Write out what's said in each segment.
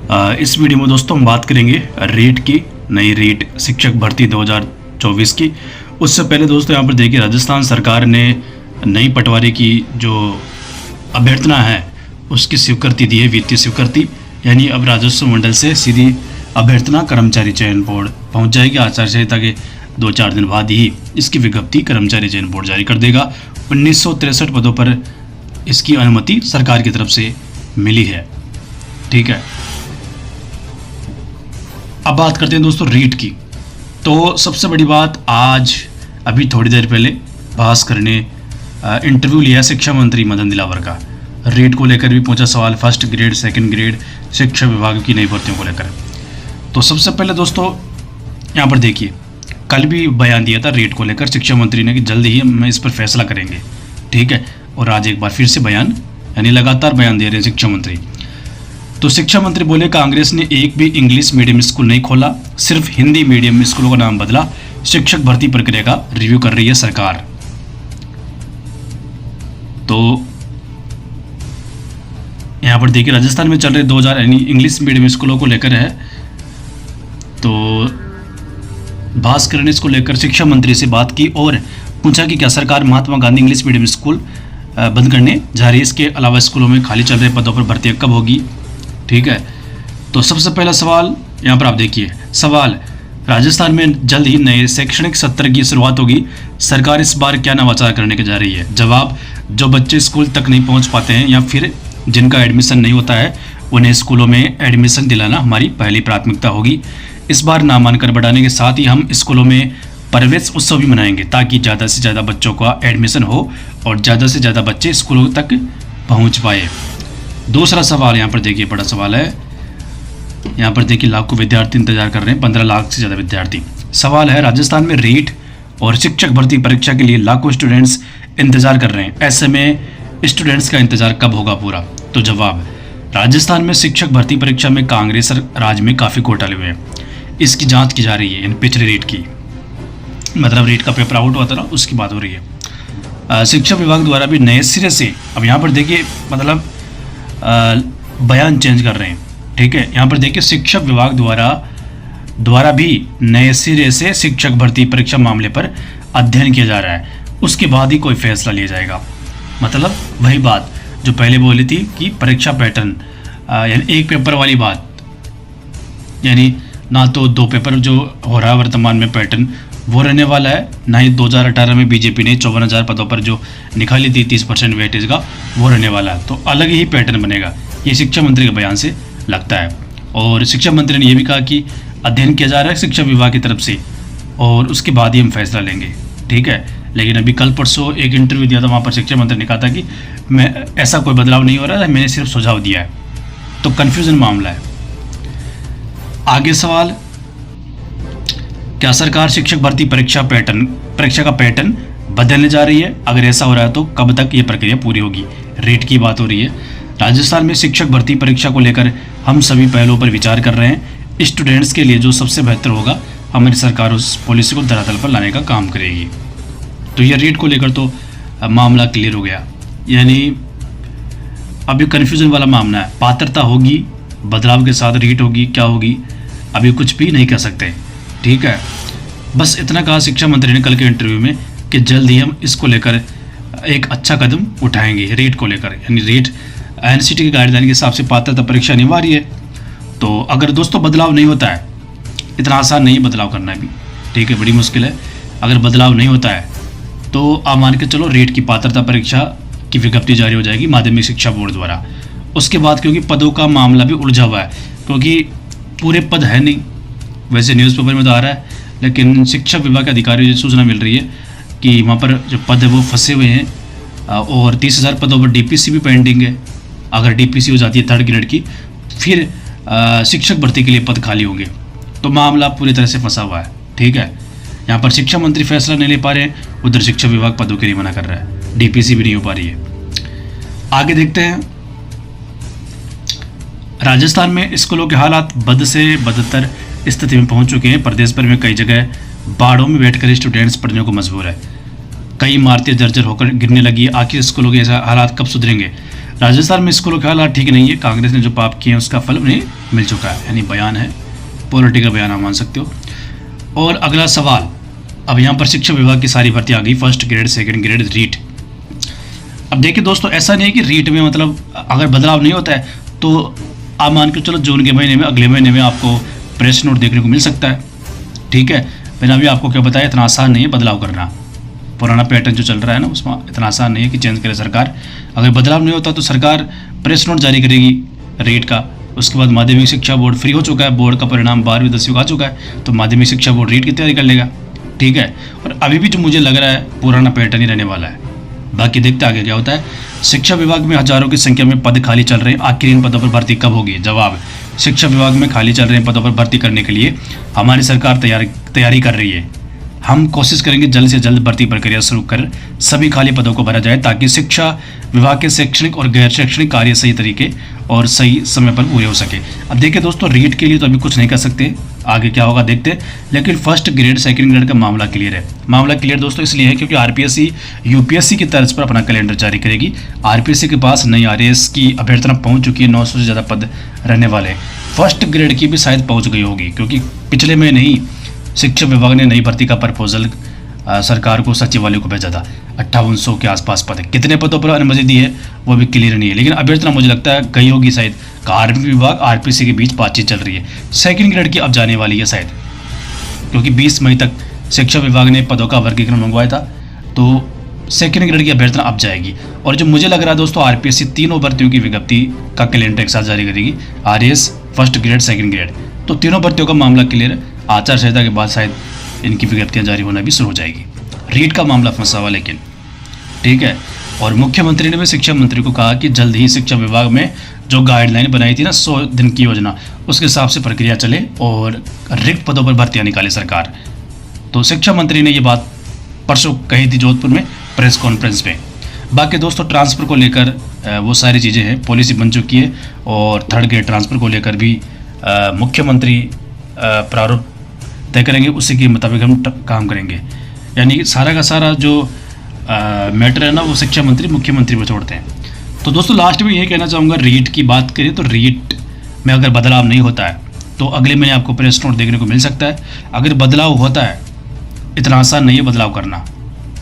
इस वीडियो में दोस्तों हम बात करेंगे रेट की, नई रेट शिक्षक भर्ती 2024 की। उससे पहले दोस्तों यहाँ पर देखिए, राजस्थान सरकार ने नई पटवारी की जो अभ्यर्थना है उसकी स्वीकृति दी है, वित्तीय स्वीकृति। यानी अब राजस्व मंडल से सीधी अभ्यर्थना कर्मचारी चयन बोर्ड पहुँच जाएगी। आचार संहिता के 2-4 दिन बाद ही इसकी विज्ञप्ति कर्मचारी चयन बोर्ड जारी कर देगा। 1963 पदों पर इसकी अनुमति सरकार की तरफ से मिली है। ठीक है, अब बात करते हैं दोस्तों रेट की। तो सबसे बड़ी बात, आज अभी थोड़ी देर पहले भास्कर ने इंटरव्यू लिया शिक्षा मंत्री मदन दिलावर का। रेट को लेकर भी पूछा सवाल, फर्स्ट ग्रेड सेकंड ग्रेड शिक्षा विभाग की नई भर्तियों को लेकर। तो सबसे पहले दोस्तों यहाँ पर देखिए, कल भी बयान दिया था रेट को लेकर शिक्षा मंत्री ने कि जल्द ही हम इस पर फैसला करेंगे। ठीक है, और आज एक बार फिर से बयान, यानी लगातार बयान दे रहे हैं शिक्षा मंत्री। तो शिक्षा मंत्री बोले, कांग्रेस ने एक भी इंग्लिश मीडियम स्कूल नहीं खोला, सिर्फ हिंदी मीडियम स्कूलों का नाम बदला। शिक्षक भर्ती प्रक्रिया का रिव्यू कर रही है सरकार। तो यहाँ पर देखिए, राजस्थान में चल रहे 2000 यानी इंग्लिश मीडियम स्कूलों को लेकर है। तो भास्कर ने इसको लेकर शिक्षा मंत्री से बात की और पूछा कि क्या सरकार Mahatma Gandhi English medium school बंद करने जा रही है, इसके अलावा स्कूलों में खाली चल रहे पदों पर भर्ती कब होगी। ठीक है, तो सबसे पहला सवाल यहाँ पर आप देखिए, सवाल, राजस्थान में जल्द ही नए शैक्षणिक सत्र की शुरुआत होगी, सरकार इस बार क्या नवाचार करने के जा रही है। जवाब, जो बच्चे स्कूल तक नहीं पहुँच पाते हैं या फिर जिनका एडमिशन नहीं होता है, उन्हें स्कूलों में एडमिशन दिलाना हमारी पहली प्राथमिकता होगी। इस बार नामांकन बढ़ाने के साथ ही हम स्कूलों में प्रवेश उत्सव भी मनाएंगे, ताकि ज़्यादा से ज़्यादा बच्चों का एडमिशन हो और ज़्यादा से ज़्यादा बच्चे स्कूलों तक पहुंच पाए। दूसरा सवाल यहाँ पर देखिए, बड़ा सवाल है। यहाँ पर देखिए, लाखों विद्यार्थी इंतजार कर रहे हैं, 15 लाख से ज़्यादा विद्यार्थी। सवाल है, राजस्थान में रेट और शिक्षक भर्ती परीक्षा के लिए लाखों स्टूडेंट्स इंतजार कर रहे हैं, ऐसे में स्टूडेंट्स का इंतजार कब होगा पूरा। तो जवाब, राजस्थान में शिक्षक भर्ती परीक्षा में कांग्रेस राज में काफ़ी घोटाले हुए हैं, इसकी जाँच की जा रही है। इन पिछले रेट की, मतलब रेट का पेपर आउट हुआ था ना, उसकी बात हो रही है। शिक्षा विभाग द्वारा भी नए सिरे से, अब यहाँ पर देखिए, मतलब बयान चेंज कर रहे हैं। ठीक है, यहाँ पर देखिए, शिक्षा विभाग द्वारा भी नए सिरे से शिक्षक भर्ती परीक्षा मामले पर अध्ययन किया जा रहा है, उसके बाद ही कोई फैसला लिया जाएगा। मतलब वही बात जो पहले बोली थी कि परीक्षा पैटर्न, यानी एक पेपर वाली बात, यानी ना तो 2 पेपर जो हो रहा है वर्तमान में पैटर्न वो रहने वाला है, ना ही 2018 में बीजेपी ने 54,000 पदों पर जो निकाली थी 30% वेटेज का, वो रहने वाला है। तो अलग ही पैटर्न बनेगा, ये शिक्षा मंत्री के बयान से लगता है। और शिक्षा मंत्री ने यह भी कहा कि अध्ययन किया जा रहा है शिक्षा विभाग की तरफ से और उसके बाद ही हम फैसला लेंगे। ठीक है, लेकिन अभी कल परसों एक इंटरव्यू दिया था, वहाँ पर शिक्षा मंत्री ने कहा था कि मैं ऐसा कोई बदलाव नहीं हो रहा है, मैंने सिर्फ सुझाव दिया है। तो कन्फ्यूजन मामला है। आगे सवाल, क्या सरकार शिक्षक भर्ती परीक्षा का पैटर्न बदलने जा रही है? अगर ऐसा हो रहा है तो कब तक ये प्रक्रिया पूरी होगी। रेट की बात हो रही है। राजस्थान में शिक्षक भर्ती परीक्षा को लेकर हम सभी पहलुओं पर विचार कर रहे हैं। स्टूडेंट्स के लिए जो सबसे बेहतर होगा, हमारी सरकार उस पॉलिसी को धरातल पर लाने का काम करेगी। तो ये रेट को लेकर तो मामला क्लियर हो गया, यानी अभी कन्फ्यूजन वाला मामला है। पात्रता होगी, बदलाव के साथ रेट होगी, क्या होगी अभी कुछ भी नहीं कह सकते। ठीक है, बस इतना कहा शिक्षा मंत्री ने कल के इंटरव्यू में कि जल्द ही हम इसको लेकर एक अच्छा कदम उठाएंगे रेट को लेकर। यानी रेट एनसीटी की गाइडलाइन के हिसाब से पात्रता परीक्षा अनिवार्य है। तो अगर दोस्तों बदलाव नहीं होता है, इतना आसान नहीं बदलाव करना भी, ठीक है, बड़ी मुश्किल है। अगर बदलाव नहीं होता है तो आप मान के चलो रेट की पात्रता परीक्षा की विज्ञप्ति जारी हो जाएगी माध्यमिक शिक्षा बोर्ड द्वारा। उसके बाद क्योंकि पदों का मामला भी उलझा हुआ है, क्योंकि पूरे पद है नहीं, वैसे न्यूज़पेपर में तो आ रहा है, लेकिन शिक्षा विभाग के अधिकारियों से सूचना मिल रही है कि वहाँ पर जो पद है वो फंसे हुए हैं और 30,000 पदों पर डीपीसी भी पेंडिंग है। अगर डीपीसी हो जाती है 3rd ग्रेड की, फिर शिक्षक भर्ती के लिए पद खाली होंगे। तो मामला पूरी तरह से फंसा हुआ है। ठीक है, यहाँ पर शिक्षा मंत्री फैसला नहीं ले पा रहे हैं, उधर शिक्षा विभाग पदों के लिए मना कर रहा है, डीपीसी भी नहीं हो पा रही है। आगे देखते हैं, राजस्थान में स्कूलों के हालात बद से बदतर स्थिति में पहुंच चुके हैं। प्रदेश भर में कई जगह बाड़ों में बैठकर स्टूडेंट्स पढ़ने को मजबूर है। कई इमारतें जर्जर होकर गिरने लगी। आखिर स्कूलों के ऐसा हालात कब सुधरेंगे? राजस्थान में स्कूलों का हालात ठीक नहीं है, कांग्रेस ने जो पाप किए हैं उसका फल उन्हें मिल चुका है, यानी बयान है, पॉलिटिकल बयान आप मान सकते हो। और अगला सवाल, अब यहाँ पर शिक्षा विभाग की सारी भर्ती आ गई, first grade, second grade, REET. अब देखिए दोस्तों, ऐसा नहीं है कि रीट में मतलब अगर बदलाव नहीं होता है तो आप मान के चलो जून के महीने में, अगले महीने में आपको प्रेस नोट देखने को मिल सकता है, ठीक है। मैंने अभी आपको क्या बताया, इतना आसान नहीं है बदलाव करना, पुराना पैटर्न जो चल रहा है ना उसमें इतना आसान नहीं है कि चेंज करे सरकार। अगर बदलाव नहीं होता तो सरकार प्रेस नोट जारी करेगी रीट का। उसके बाद माध्यमिक शिक्षा बोर्ड फ्री हो चुका है, बोर्ड का परिणाम 12वीं 10वीं का आ चुका है, तो माध्यमिक शिक्षा बोर्ड रीट की तैयारी कर लेगा, ठीक है। और अभी भी जो मुझे लग रहा है पुराना पैटर्न ही रहने वाला है, बाकी देखते आगे क्या होता है। शिक्षा विभाग में हजारों की संख्या में पद खाली चल रहे हैं, आखिर इन पदों पर भर्ती कब होगी? जवाब, शिक्षा विभाग में खाली चल रहे पदों पर भर्ती करने के लिए हमारी सरकार तैयारी कर रही है। हम कोशिश करेंगे जल्द से जल्द भर्ती प्रक्रिया शुरू कर सभी खाली पदों को भरा जाए, ताकि शिक्षा विभाग के शैक्षणिक और गैर शैक्षणिक कार्य सही तरीके और सही समय पर पूरे हो सके। अब देखिए दोस्तों, रीट के लिए तो अभी कुछ नहीं कर सकते, आगे क्या होगा देखते, लेकिन फर्स्ट ग्रेड सेकंड ग्रेड का मामला क्लियर है। मामला क्लियर दोस्तों इसलिए है क्योंकि आरपीएससी यूपीएससी की तर्ज पर अपना कैलेंडर जारी करेगी। आरपीएससी के पास नई आरएएस की अभ्यर्थना पहुंच चुकी है, 900 से ज़्यादा पद रहने वाले। फर्स्ट ग्रेड की भी शायद पहुंच गई होगी, क्योंकि पिछले महीने ही शिक्षा विभाग ने नई भर्ती का प्रपोजल सरकार को सचिवालय को भेजा था। 5800 के आसपास पद है, कितने पदों पर अनुमति दी है वो भी क्लियर नहीं है, लेकिन अभ्यर्थना मुझे लगता है गई होगी शायद। कार्मिक विभाग आरपीएससी के बीच बातचीत चल रही है। सेकंड ग्रेड की अब जाने वाली है शायद, क्योंकि 20 मई तक शिक्षा विभाग ने पदों का वर्गीकरण मंगवाया था, तो सेकंड ग्रेड की अभ्यर्थना अब जाएगी। और जो मुझे लग रहा है दोस्तों, आरपीएससी तीनों भर्तियों की विज्ञप्ति का कैलेंडर एक साथ जारी करेगी, RAS, first grade, second grade, तो तीनों भर्तियों का मामला क्लियर है। आचार संहिता के बाद शायद इनकी विज्ञप्तियां जारी होना भी शुरू हो जाएगी। रीट का मामला फंसा हुआ लेकिन, ठीक है। और मुख्यमंत्री ने भी शिक्षा मंत्री को कहा कि जल्द ही शिक्षा विभाग में जो गाइडलाइन बनाई थी ना 100 दिन की योजना, उसके हिसाब से प्रक्रिया चले और रिक्त पदों पर भर्तियां निकाले सरकार। तो शिक्षा मंत्री ने ये बात परसों कही थी जोधपुर में प्रेस कॉन्फ्रेंस में। बाकी दोस्तों, ट्रांसफ़र को लेकर वो सारी चीज़ें हैं, पॉलिसी बन चुकी है, और थर्ड ग्रेड ट्रांसफ़र को लेकर भी मुख्यमंत्री प्रारूप तय करेंगे, उसी के मुताबिक हम काम करेंगे। यानी सारा का सारा जो मैटर है ना वो शिक्षा मंत्री मुख्यमंत्री पर छोड़ते हैं। तो दोस्तों लास्ट में यही कहना चाहूँगा, रीट की बात करें तो रीट में अगर बदलाव नहीं होता है तो अगले महीने आपको प्रेस नोट देखने को मिल सकता है। अगर बदलाव होता है, इतना आसान नहीं है बदलाव करना,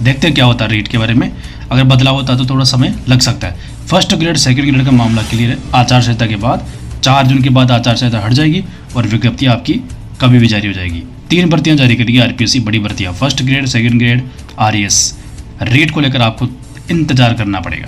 देखते हैं क्या होता है रीट के बारे में। अगर बदलाव होता है तो थोड़ा समय लग सकता है। फर्स्ट ग्रेड सेकंड ग्रेड का मामला क्लियर है। आचार संहिता के बाद 4 जून के बाद आचार संहिता हट जाएगी और विज्ञप्ति आपकी कभी भी जारी हो जाएगी। 3 भर्तियां जारी करेगी आरपीएससी, बड़ी भर्तियां, first grade, second grade, RAS. Rate को लेकर आपको इंतजार करना पड़ेगा।